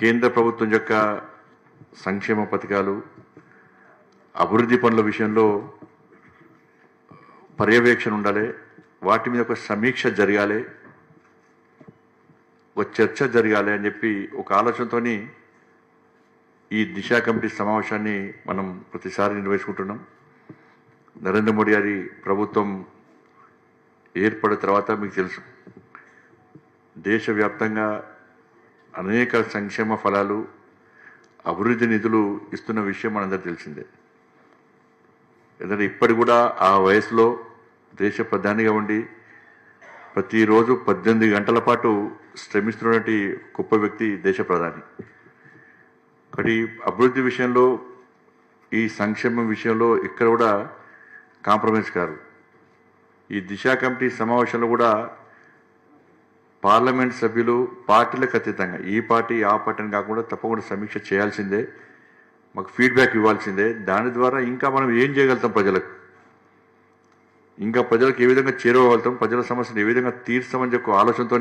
కేంద్ర ప్రభుత్వం యొక్క సంక్షేమ పథకాలు అభివృద్ధి పనుల విషయంలో పర్యవేక్షణ ఉండాలి, వాటి మీద ఒక సమీక్ష జరగాలి, ఒక చర్చ జరగాలి అని చెప్పి ఒక ఆలోచనతోని ఈ దిశ కమిటీ సమావేశాన్ని మనం ప్రతిసారి నిర్వహించుకుంటున్నాం. నరేంద్ర మోడీ గారి ప్రభుత్వం ఏర్పడిన తర్వాత మీకు తెలుసు దేశవ్యాప్తంగా అనేక సంక్షేమ ఫలాలు అభివృద్ధి నిధులు ఇస్తున్న విషయం మనందరికీ తెలిసిందే. ఎందుకంటే ఇప్పటి కూడా ఆ వయసులో దేశ ప్రధానిగా ఉండి ప్రతిరోజు 18 గంటల పాటు శ్రమిస్తున్నటువంటి గొప్ప వ్యక్తి దేశ ప్రధాని. కాబట్టి అభివృద్ధి విషయంలో ఈ సంక్షేమం విషయంలో ఇక్కడ కూడా కాంప్రమైజ్ కారు. ఈ దిశ కమిటీ సమావేశంలో కూడా పార్లమెంట్ సభ్యులు పార్టీలకు అతీతంగా ఈ పార్టీ ఆ పార్టీ అని కాకుండా తప్పకుండా సమీక్ష చేయాల్సిందే, మాకు ఫీడ్బ్యాక్ ఇవ్వాల్సిందే. దాని ద్వారా ఇంకా మనం ఏం చేయగలుగుతాం, ప్రజలకు ఏ విధంగా చేరువగలుగుతాం, ప్రజల సమస్యను ఏ విధంగా తీర్చామని చెప్పి ఆలోచనతో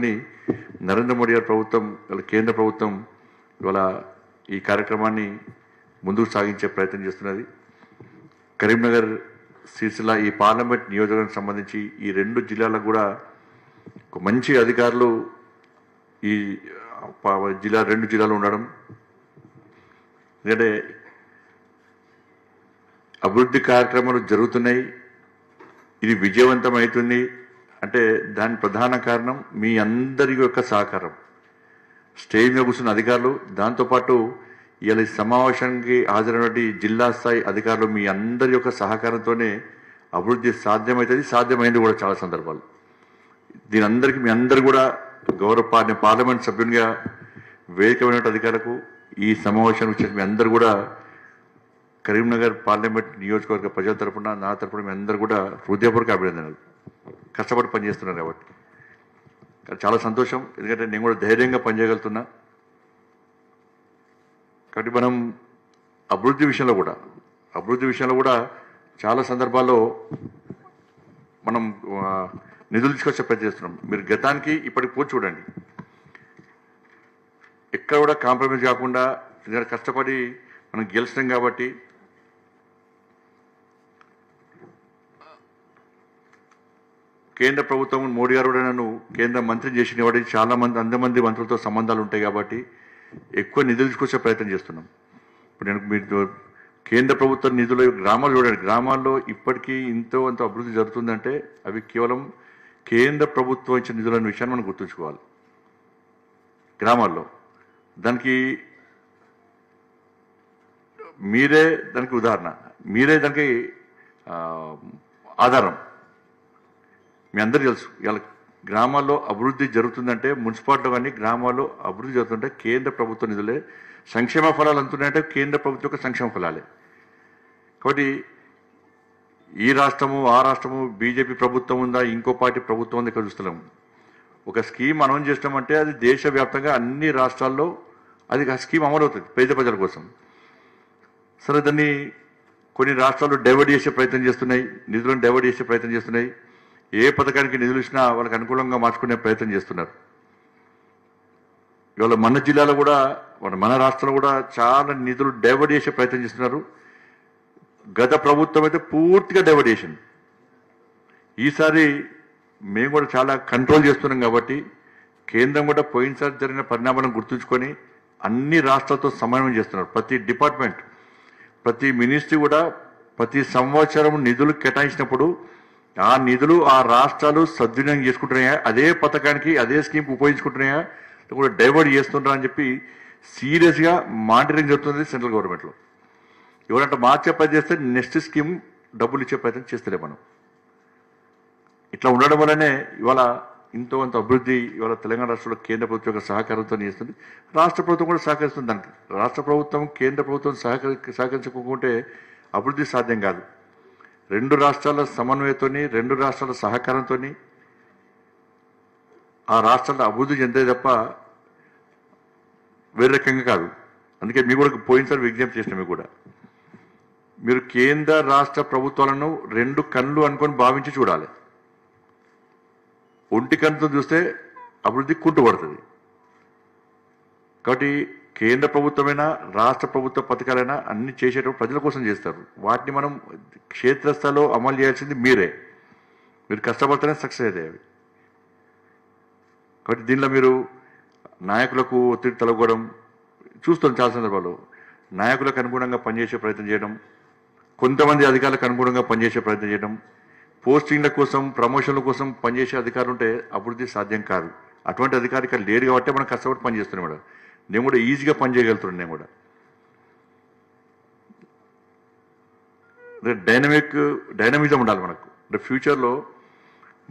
నరేంద్ర మోడీ గారి ప్రభుత్వం, కేంద్ర ప్రభుత్వం ఇవాళ ఈ కార్యక్రమాన్ని ముందుకు సాగించే ప్రయత్నం చేస్తున్నది. కరీంనగర్, సిరిసిల్ల ఈ పార్లమెంట్ నియోజకవర్గానికి సంబంధించి ఈ 2 జిల్లాలకు కూడా ఒక మంచి అధికారులు ఈ జిల్లా 2 జిల్లాలు ఉండడం, ఎందుకంటే అభివృద్ధి కార్యక్రమాలు జరుగుతున్నాయి, ఇది విజయవంతం అవుతుంది అంటే దాని ప్రధాన కారణం మీ అందరి యొక్క సహకారం. స్టేజ్ మీద కూర్చున్న అధికారులు, దాంతోపాటు ఇవాళ ఈ సమావేశానికి హాజరైనటువంటి జిల్లా స్థాయి అధికారులు మీ అందరి యొక్క సహకారంతోనే అభివృద్ధి సాధ్యమవుతుంది, సాధ్యమైంది కూడా చాలా సందర్భాలు. దీని అందరికీ మీ అందరు కూడా పార్లమెంట్ సభ్యునిగా వేదికమైన అధికారులకు ఈ సమావేశానికి వచ్చే మీ అందరు కూడా కరీంనగర్ పార్లమెంట్ నియోజకవర్గ ప్రజల తరఫున, నా తరఫున మీ అందరు కూడా హృదయపూర్వక అభినందనలు. కష్టపడి పనిచేస్తున్నారు కాబట్టి చాలా సంతోషం. ఎందుకంటే నేను కూడా ధైర్యంగా పనిచేయగలుగుతున్నా. కాబట్టి మనం అభివృద్ధి విషయంలో కూడా చాలా సందర్భాల్లో మనం నిధులు తీసుకొచ్చే ప్రయత్నం చేస్తున్నాం. మీరు గతానికి ఇప్పటికి పోటీ చూడండి, ఎక్కడ కూడా కాంప్రమైజ్ కాకుండా కష్టపడి మనం గెలుస్తాం. కాబట్టి కేంద్ర ప్రభుత్వం మోడీ గారు కూడా నన్ను కేంద్ర మంత్రిని చేసిన కాబట్టి చాలా మంది 100 మంది మంత్రులతో సంబంధాలు ఉంటాయి కాబట్టి ఎక్కువ నిధులు తీసుకొచ్చే ప్రయత్నం చేస్తున్నాం. ఇప్పుడు నేను మీరు కేంద్ర ప్రభుత్వ నిధులు గ్రామాలు చూడండి, గ్రామాల్లో ఇప్పటికీ ఇంతో అంత అభివృద్ధి జరుగుతుందంటే అవి కేవలం కేంద్ర ప్రభుత్వం ఇచ్చిన నిధులనే విషయాన్ని మనం గుర్తుంచుకోవాలి. గ్రామాల్లో దానికి మీరే దానికి ఉదాహరణ, మీరే దానికి ఆధారం. మీ అందరికీ తెలుసు ఇవాళ గ్రామాల్లో అభివృద్ధి జరుగుతుందంటే, మున్సిపాలిటీలో కానీ గ్రామాల్లో అభివృద్ధి జరుగుతుంటే కేంద్ర ప్రభుత్వ నిధులే. సంక్షేమ ఫలాలు అందుతున్నాయంటే కేంద్ర ప్రభుత్వం యొక్క సంక్షేమ ఫలాలే. కాబట్టి ఈ రాష్ట్రము ఆ రాష్ట్రము బీజేపీ ప్రభుత్వం ఉందా, ఇంకో పార్టీ ప్రభుత్వం ఉందా ఇక్కడ చూస్తున్నాము. ఒక స్కీమ్ అనౌన్స్ చేసినామంటే అది దేశవ్యాప్తంగా అన్ని రాష్ట్రాల్లో అది ఆ స్కీమ్ అమలవుతుంది పేద ప్రజల కోసం. సరే, దాన్ని కొన్ని రాష్ట్రాలు డైవర్ట్ చేసే ప్రయత్నం చేస్తున్నాయి, నిధులను డైవర్ట్ చేసే ప్రయత్నం చేస్తున్నాయి. ఏ పథకానికి నిధులు ఇచ్చినా వాళ్ళకి అనుకూలంగా మార్చుకునే ప్రయత్నం చేస్తున్నారు. ఇవాళ మన జిల్లాలో కూడా మన రాష్ట్రంలో కూడా చాలా నిధులు డైవర్ట్ చేసే ప్రయత్నం చేస్తున్నారు. గత ప్రభుత్వం అయితే పూర్తిగా డైవర్ట్ చేసింది. ఈసారి మేము కూడా చాలా కంట్రోల్ చేస్తున్నాం కాబట్టి కేంద్రం కూడా పోయినసారి జరిగిన పరిణామాలను గుర్తుంచుకొని అన్ని రాష్ట్రాలతో సమన్వయం చేస్తున్నారు. ప్రతి డిపార్ట్మెంట్, ప్రతి మినిస్ట్రీ కూడా ప్రతి సంవత్సరం నిధులు కేటాయించినప్పుడు ఆ నిధులు ఆ రాష్ట్రాలు సద్వినియోగం చేసుకుంటున్నాయా, అదే పథకానికి అదే స్కీమ్కి ఉపయోగించుకుంటున్నాయా కూడా డైవర్ట్ చేస్తుంటారా అని చెప్పి సీరియస్గా మానిటరింగ్ జరుగుతుంది సెంట్రల్ గవర్నమెంట్లో. ఎవరంటే మార్చే పని చేస్తే నెక్స్ట్ స్కీమ్ డబ్బులు ఇచ్చే ప్రయత్నం చేస్తలే మనం. ఇట్లా ఉండడం వల్లనే ఇవాళ ఇంతో అంత అభివృద్ధి ఇవాళ తెలంగాణ రాష్ట్రంలో కేంద్ర ప్రభుత్వం యొక్క సహకారంతో చేస్తుంది, రాష్ట్ర ప్రభుత్వం కూడా సహకరిస్తుంది. దానికి రాష్ట్ర ప్రభుత్వం కేంద్ర ప్రభుత్వం సహకరించుకుంటే అభివృద్ధి సాధ్యం కాదు. 2 రాష్ట్రాల సమన్వయంతో, 2 రాష్ట్రాల సహకారంతో ఆ రాష్ట్రాల అభివృద్ధి చెందే తప్ప వేరే రకంగా కాదు. అందుకే మీకు కూడా పోయినసారి విజ్ఞప్తి చేసిన మీకు కూడా మీరు కేంద్ర రాష్ట్ర ప్రభుత్వాలను 2 కళ్ళు అనుకొని భావించి చూడాలి. ఒంటి కన్నుతో చూస్తే అభివృద్ధి కుంటుపడుతుంది. కాబట్టి కేంద్ర ప్రభుత్వమైనా రాష్ట్ర ప్రభుత్వ పథకాలైనా అన్ని చేసేటప్పుడు ప్రజల కోసం చేస్తారు. వాటిని మనం క్షేత్రస్థాయిలో అమలు చేయాల్సింది మీరే. మీరు కష్టపడితేనే సక్సెస్ అవుతాయి అవి. కాబట్టి దీనిలో మీరు నాయకులకు ఒత్తిడి తలగొడం చూస్తాం చాలా సందర్భాల్లో. నాయకులకు అనుగుణంగా పనిచేసే ప్రయత్నం చేయడం, కొంతమంది అధికారులకు అనుగుణంగా పనిచేసే ప్రయత్నం చేయడం, పోస్టింగ్ల కోసం ప్రమోషన్ల కోసం పనిచేసే అధికారులు ఉంటే అభివృద్ధి సాధ్యం కాదు. అటువంటి అధికారి ఇక్కడ లేరు కాబట్టి మనం కష్టపడి పనిచేస్తున్నాం కూడా. నేను కూడా ఈజీగా పని చేయగలుగుతున్నాను. నేను కూడా డైనమిజం ఉండాలి మనకు. రేపు ఫ్యూచర్లో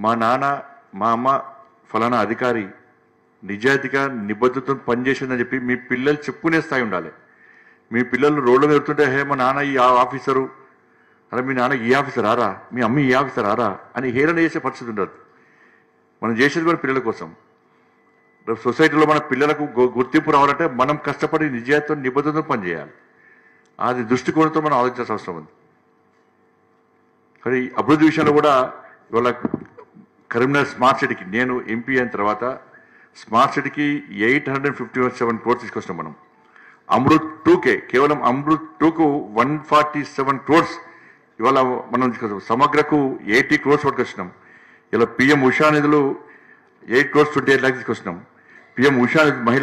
మా నాన్న మా అమ్మ ఫలానా అధికారి నిజాయితీగా నిబద్ధతతో పనిచేసిందని చెప్పి మీ పిల్లలు చెప్పుకునే స్థాయి ఉండాలి. మీ పిల్లలు రోడ్ల మీద వెళ్తుంటే హే మా నాన్న ఈ ఆఫీసరు, అలా మీ నాన్న ఈ ఆఫీసర్ ఆరా, మీ అమ్మ ఈ ఆఫీసర్ ఆరా అని హేళన చేసే పరిస్థితి ఉండదు. మనం చేసేది కూడా పిల్లల కోసం. సొసైటీలో మన పిల్లలకు గుర్తింపు రావాలంటే మనం కష్టపడి నిజాయితీతో నిబద్ధతతో పనిచేయాలి. అది దృష్టికోణంతో మనం ఆలోచించాల్సిన అవసరం ఉంది. కానీ అభివృద్ధి విషయంలో కూడా ఇవాళ కరీంనగర్ స్మార్ట్ సిటీకి నేను ఎంపీ అయిన తర్వాత స్మార్ట్ సిటీకి 857 crores తీసుకొచ్చినాం మనం. అమృత్ 2కే కేవలం అమృత్ 2కు 147 crores ఇవాళ మనం సమగ్రకు 80 crores పట్టుకొచ్చినాం. ఇలా పిఎం ఉషా నిధులు 8 crores 28 lakhs తీసుకొచ్చినాం. పిఎం ఉషా మహిళ